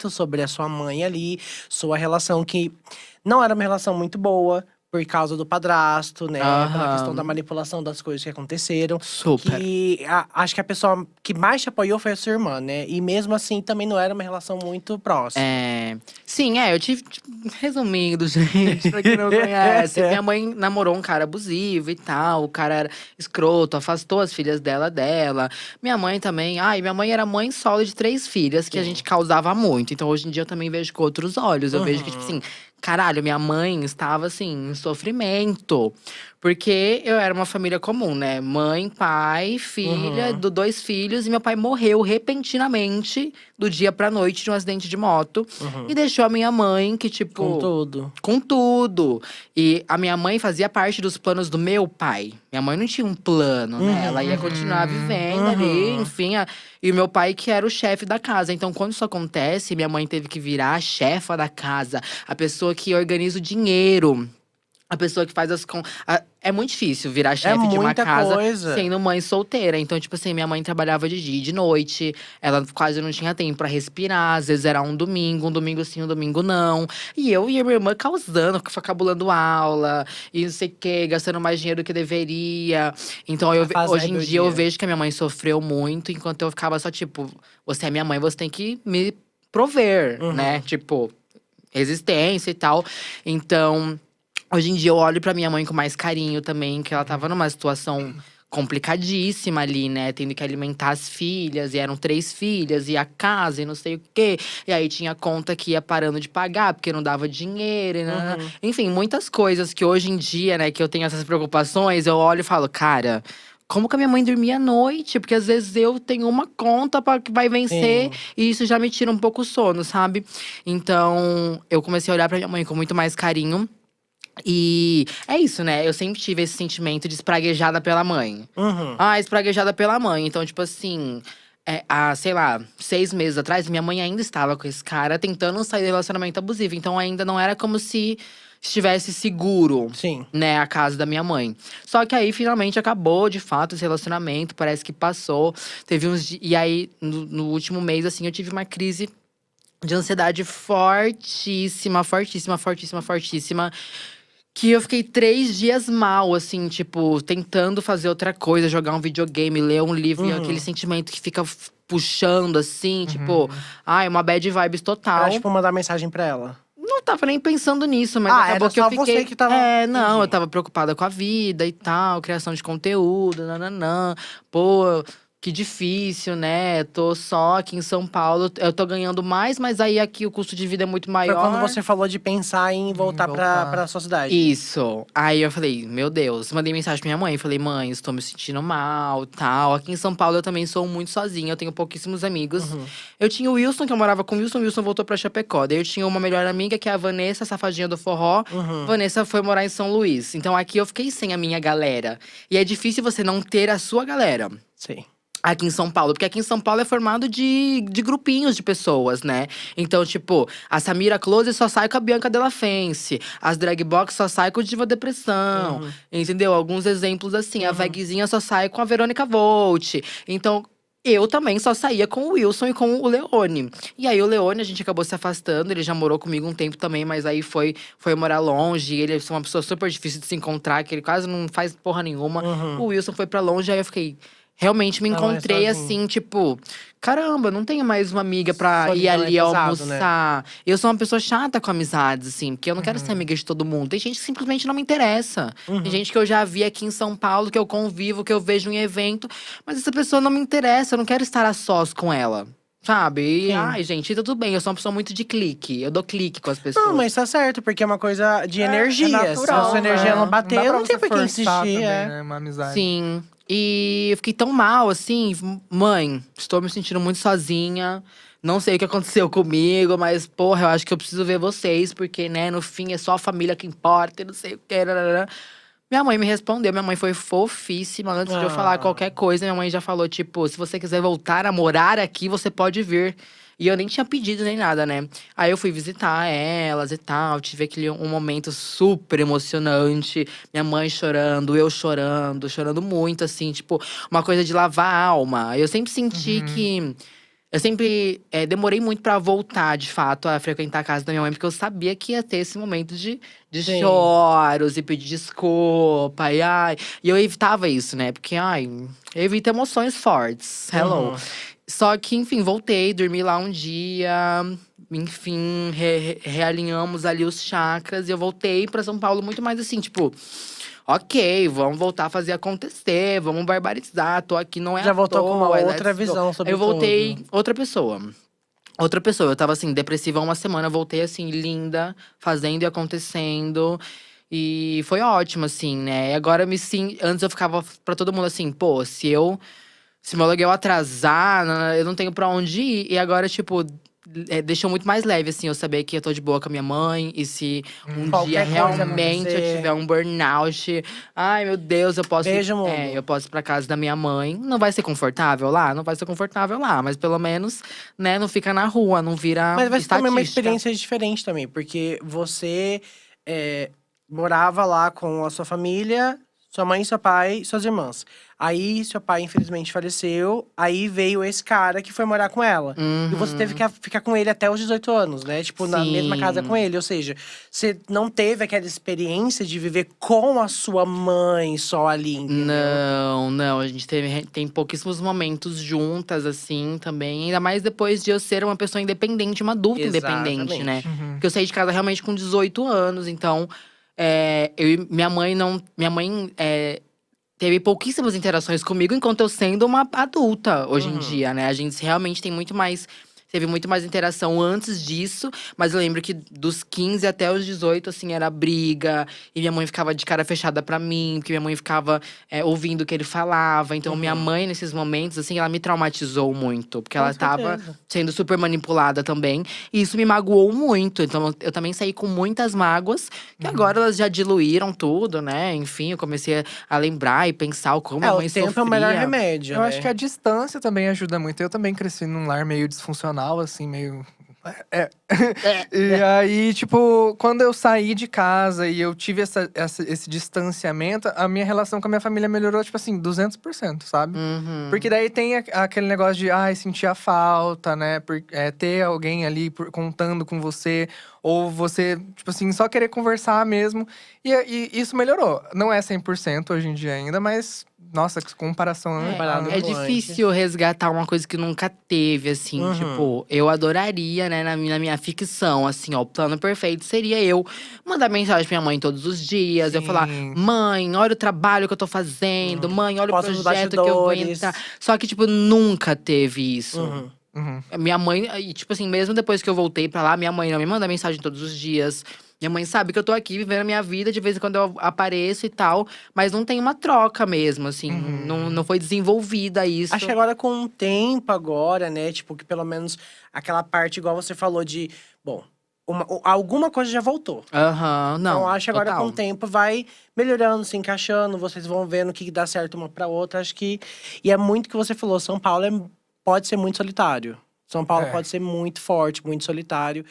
muito sobre a sua mãe ali, sua relação que não era uma relação muito boa. Por causa do padrasto, né? Pela questão da Aham. manipulação das coisas que aconteceram. Super. Acho que a pessoa que mais te apoiou foi a sua irmã, né? E mesmo assim, também não era uma relação muito próxima. É, sim, eu tive, tipo, resumindo, gente, pra quem não conhece, minha mãe namorou um cara abusivo e tal, o cara era escroto, afastou as filhas dela. Minha mãe também, minha mãe era mãe solo de 3 filhas, que a gente Sim. causava muito. Então hoje em dia eu também vejo com outros olhos, eu vejo que, tipo assim, Uhum. caralho, minha mãe estava, assim, em sofrimento. Porque eu era uma família comum, né? Mãe, pai, filha, Uhum. 2 filhos. E meu pai morreu repentinamente, do dia pra noite, de um acidente de moto. E Uhum. deixou a minha mãe, que, Com tipo, tudo. com tudo. E a minha mãe fazia parte dos planos do meu pai. Minha mãe não tinha um plano, né? Ela ia Uhum. continuar vivendo ali, Uhum. enfim. E o meu pai que era o chefe da casa. Então, quando isso acontece, minha mãe teve que virar a chefa da casa. A pessoa que organiza o dinheiro. A pessoa que faz É muito difícil virar É chefe de uma muita casa coisa. sendo mãe solteira. Então, tipo assim, minha mãe trabalhava de dia e de noite. Ela quase não tinha tempo pra respirar. Às vezes era um domingo sim, um domingo não. E eu e a minha irmã causando, cabulando aula. E não sei o quê, gastando mais dinheiro do que deveria. Então, A fase da hoje em dia, eu rebeldia. vejo que a minha mãe sofreu muito. Enquanto eu ficava só, tipo… Você é minha mãe, você tem que me prover, né? Uhum. Tipo, resistência e tal. Então… Hoje em dia eu olho pra minha mãe com mais carinho também, que ela tava Uhum. numa situação complicadíssima ali, né? Tendo que alimentar as filhas, e eram 3 filhas, e a casa, e não sei o quê. E aí tinha conta que ia parando de pagar, porque não dava dinheiro, e nanana. Uhum. Enfim, muitas coisas que hoje em dia, né, que eu tenho essas preocupações, eu olho e falo, cara. Como que a minha mãe dormia à noite? Porque às vezes eu tenho uma conta que vai vencer Sim. e isso já me tira um pouco o sono, sabe? Então, eu comecei a olhar pra minha mãe com muito mais carinho. E é isso, né? Eu sempre tive esse sentimento de espraguejada pela mãe. Uhum. Espraguejada pela mãe. Então, tipo assim, há, sei lá, 6 meses atrás, minha mãe ainda estava com esse cara tentando sair do relacionamento abusivo. Então, ainda não era como se estivesse seguro, Sim. né, a casa da minha mãe. Só que aí, finalmente, acabou, de fato, esse relacionamento. Parece que passou. Teve uns… E aí, no último mês, assim, eu tive uma crise de ansiedade fortíssima, fortíssima, fortíssima, fortíssima. Que eu fiquei 3 dias mal, assim, tipo, tentando fazer outra coisa, jogar um videogame, ler um livro, e aquele Uhum. sentimento que fica puxando, assim, tipo, Uhum. uma bad vibes Era total. tipo mandar mensagem pra ela. Não tava nem pensando nisso, mas Ah, acabou era que eu só você fiquei. que tava. Não, eu Entendi. tava preocupada com a vida e tal, criação de conteúdo, nananã. Pô, que difícil, né? Tô só aqui em São Paulo, eu tô ganhando mais, mas aí aqui o custo de vida é muito Foi quando maior. você falou de pensar em voltar pra Voltar. sua cidade. Isso. Aí eu falei, meu Deus, mandei mensagem pra minha mãe, falei, mãe, estou me sentindo mal, tal. Aqui em São Paulo eu também sou muito sozinha, eu tenho pouquíssimos amigos. Uhum. Eu tinha o Wilson, que eu morava com o Wilson voltou pra Chapecó. Daí eu tinha uma melhor amiga, que é a Vanessa, a safadinha do forró. Uhum. Vanessa foi morar em São Luís. Então aqui eu fiquei sem a minha galera. E é difícil você não ter a sua galera. Sim. Aqui em São Paulo, porque aqui em São Paulo é formado de grupinhos de pessoas, né? Então, tipo, a Samira Close só sai com a Bianca Della Fence. As drag box só sai com o Diva Depressão. Uhum. Entendeu? Alguns exemplos assim. A Uhum. Veguezinha só sai com a Verônica Volt. Então, eu também só saía com o Wilson e com o Leone. E aí, o Leone, a gente acabou se afastando. Ele já morou comigo um tempo também, mas aí foi morar longe. Ele é uma pessoa super difícil de se encontrar, que ele quase não faz porra nenhuma. Uhum. O Wilson foi pra longe, aí eu fiquei… Realmente me Tá mais encontrei sozinho. assim, tipo… Caramba, não tenho mais uma amiga pra ir Solidão é ali pesado, né? almoçar. Eu sou uma pessoa chata com amizades, assim. Porque eu não quero ser Uhum. amiga de todo mundo. Tem gente que simplesmente não me interessa. Tem Uhum. gente que eu já vi aqui em São Paulo, que eu convivo, que eu vejo em evento. Mas essa pessoa não me interessa, eu não quero estar a sós com ela. Sabe? E, Sim. ai, gente, tudo bem. Eu sou uma pessoa muito de clique. Eu dou clique com as Não, pessoas. mas tá certo, porque é uma coisa de É energia. Se a sua natural, energia não né? Aham. Não dá bater, pra não tem você por que forçar insistir, também, é. né? Uma amizade. Sim. E eu fiquei tão mal, assim. Mãe, estou me sentindo muito sozinha. Não sei o que aconteceu comigo, mas, porra, eu acho que eu preciso ver vocês, porque, né, no fim é só a família que importa e não sei o que. Rarará. Minha mãe me respondeu, minha mãe foi fofíssima. Antes de eu falar Ah. qualquer coisa, minha mãe já falou, tipo, se você quiser voltar a morar aqui, você pode vir. E eu nem tinha pedido nem nada, né? Aí eu fui visitar elas e tal. Tive aquele um momento super emocionante. Minha mãe chorando, eu chorando, chorando muito, assim, tipo, uma coisa de lavar a alma. Eu sempre senti Uhum. que Eu sempre demorei muito pra voltar, de fato, a frequentar a casa da minha mãe, porque eu sabia que ia ter esse momento de Sim. choros e pedir desculpa. E, ai, e eu evitava isso, né? Porque, ai, eu evito emoções fortes. Hello. Uhum. Só que, enfim, voltei, dormi lá um dia. Enfim, realinhamos ali os chakras. E eu voltei pra São Paulo muito mais assim, tipo… Ok, vamos voltar a fazer acontecer, vamos barbarizar. Tô aqui, não é Já à voltou com uma toa, outra let's go. visão Aí sobre eu voltei, tudo. outra pessoa. Outra pessoa. Eu tava assim, depressiva há uma semana, voltei assim, linda, fazendo e acontecendo. E foi ótimo, assim, né? E agora me sim. Antes eu ficava pra todo mundo assim, pô, se meu aluguel atrasar, eu não tenho pra onde ir. E agora, tipo, deixou muito mais leve, assim, eu saber que eu tô de boa com a minha mãe. E se um dia Qualquer coisa realmente eu tiver acontecer, um burnout, ai meu Deus, veja o mundo. eu posso ir pra casa da minha mãe. Não vai ser confortável lá? Não vai ser confortável lá, mas pelo menos, né, não fica na rua, não vira Mas vai ser também uma estatística. experiência diferente também, porque você é, morava lá com a sua família, sua mãe, seu pai, suas irmãs. Aí seu pai infelizmente faleceu, aí veio esse cara que foi morar com ela. E você teve Uhum. que ficar com ele até os 18 anos, né? Tipo, na mesma casa com Sim. ele. Ou seja, você não teve aquela experiência de viver com a sua mãe só ali, entendeu? Não, não, a gente tem pouquíssimos momentos juntas, assim, também. Ainda mais depois de eu ser uma pessoa independente, uma adulta independente, né? Exatamente. Porque eu saí de casa realmente com 18 anos, então… minha mãe não… Minha mãe teve pouquíssimas interações comigo, enquanto eu sendo uma adulta hoje em Uhum. dia, né? A gente realmente tem muito mais… Teve muito mais interação antes disso, mas eu lembro que dos 15 até os 18, assim, era briga. E minha mãe ficava de cara fechada pra mim, porque minha mãe ficava ouvindo o que ele falava. Então, minha Uhum. mãe, nesses momentos, assim, ela me traumatizou muito. Porque Com ela tava certeza. sendo super manipulada também. E isso me magoou muito. Então, eu também saí com muitas mágoas. Que agora elas já diluíram tudo, né? Enfim, eu comecei a lembrar e pensar o como minha O mãe tempo é o melhor sofria. remédio, Eu acho que né? a distância também ajuda muito. Eu também cresci num lar meio disfuncional, assim, meio. É. E aí, tipo, quando eu saí de casa e eu tive esse distanciamento, a minha relação com a minha família melhorou, tipo assim, 200%, sabe? Porque Uhum. daí tem aquele negócio de, ai, sentir a falta, né? Ter alguém ali contando com você. Ou você, tipo assim, só querer conversar mesmo. E isso melhorou. Não é 100% hoje em dia ainda, mas… Nossa, que comparação Comparado É com difícil antes. resgatar uma coisa que nunca teve, assim. Uhum. Tipo, eu adoraria, né, na minha ficção, assim, ó. O plano perfeito seria eu mandar mensagem pra minha mãe todos os dias. Eu falar, Sim. mãe, olha o trabalho que eu tô fazendo. Mãe, olha o Fotos dos projeto que eu vou entrar. bastidores. Só que, tipo, nunca teve isso. Uhum. Uhum. Minha mãe, e, tipo assim, mesmo depois que eu voltei pra lá, minha mãe não me manda mensagem todos os dias. Minha mãe sabe que eu tô aqui vivendo a minha vida, de vez em quando eu apareço e tal. Mas não tem uma troca mesmo, assim. Não Uhum. foi desenvolvida Acho que isso. agora com o tempo agora, né? Tipo, que pelo menos aquela parte, igual você falou, de… Bom, alguma coisa já voltou. Aham, Então, não, acho que agora com o total. tempo vai melhorando, se encaixando. Vocês vão vendo o que dá certo uma pra outra. Acho que… E é muito o que você falou, São Paulo pode ser muito solitário. São Paulo É. pode ser muito forte, muito solitário.